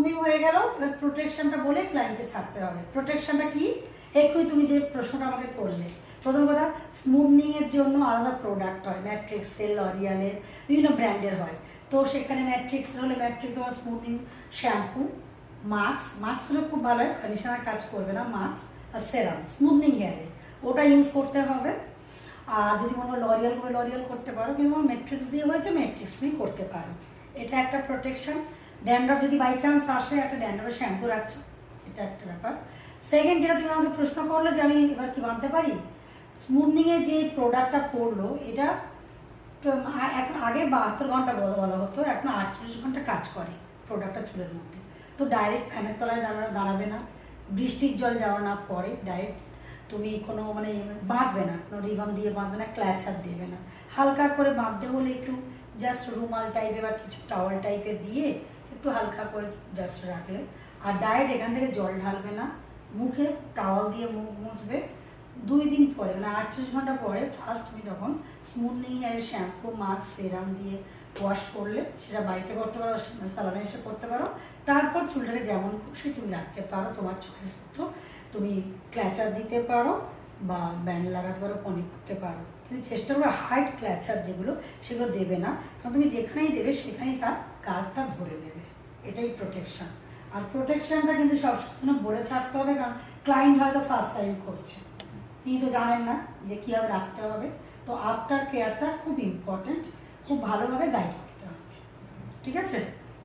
Smoothing হয়ে গেল, এবার প্রোটেকশনটা বলে ক্লায়েন্টকে ছাড়তে হবে। প্রোটেকশনটা কি, এক্ষুনি তুমি যে প্রশ্নটা আমাকে করলে, প্রথম কথা স্মুথনিংয়ের জন্য আলাদা প্রোডাক্ট হয়, ম্যাট্রিক্সের, লরিয়ালের, বিভিন্ন ব্র্যান্ডের হয়। তো সেখানে ম্যাট্রিক্সের হলে ম্যাট্রিক্স বা স্মুথনিং শ্যাম্পু, মাস্ক হলে খুব ভালো হয়, কন্ডিশনার কাজ করবে না, মাস্ক আর সেরাম স্মুথনিং হেয়ারে ওটা ইউজ করতে হবে। আর যদি মনে হয় লরিয়াল করতে পারো, কিন্তু ম্যাট্রিক্স দিয়ে হয়েছে ম্যাট্রিক্স তুমি করতে পারো, এটা একটা প্রোটেকশন। ড্যান্ড্রফ যদি বাই চান্স আসে, একটা ড্যান্ড্রফের শ্যাম্পু রাখছো, এটা একটা ব্যাপার। সেকেন্ড যেটা তুমি আমাকে প্রশ্ন করলে যে আমি এবার কি মানতে পারি, স্মুথনিংয়ে যে প্রোডাক্টটা পড়লো এটা এখন আগে 72 ঘন্টা বলা হতো, এখন 48 ঘন্টা কাজ করে প্রোডাক্টটা চুলের মধ্যে। তো ডাইরেক্ট ফ্যানের তলায় দাঁড়াবে না, বৃষ্টির জল যাওয়া না পরে ডাইরেক্ট তুমি কোনো মানে বাঁধবে না, কোনো রিবন দিয়ে বাঁধবে না, ক্ল্যাচার দেবে না, হালকা করে বাঁধতে হলে একটু জাস্ট রুমাল টাইপের বা কিছু টাওয়াল টাইপের দিয়ে একটু হালকা করে জাস্ট রাখলে। আর ডাইরেক্ট এখান থেকে জল ঢালবে না, মুখে টাওয়াল দিয়ে মুখ মুছবে। 2 দিন পরে মানে 48 ঘন্টা পরে ফার্স্ট তুমি তখন স্মুথনিং হেয়ার শ্যাম্পু, মাস্ক, সেরাম দিয়ে ওয়াশ করলে, সেটা বাড়িতে করতে পারো, সালনে এসে করতে পারো। তারপর চুলটাকে যেমন খুশি তুমি রাখতে পারো, তোমার চয়েস মতো তুমি ক্ল্যাচার দিতে পারো বা ব্যান্ড লাগাতে পারো, পনি করতে পারো, কিন্তু চেষ্টা করো হাইট ক্ল্যাচার যেগুলো সেগুলো দেবে না, কারণ তুমি যেখানেই দেবে সেখানেই তার কার্ডটা ধরে নেবে, এটাই প্রোটেকশন। আর প্রোটেকশনটা কিন্তু সবসময় বলে ছাড়তে হবে, কারণ ক্লায়েন্ট হয়তো ফার্স্ট টাইম করছে, তিনি তো জানেন না যে কীভাবে রাখতে হবে। তো আফটার কেয়ারটা খুব ইম্পর্টেন্ট, খুব ভালোভাবে গাইড করতে হবে, ঠিক আছে।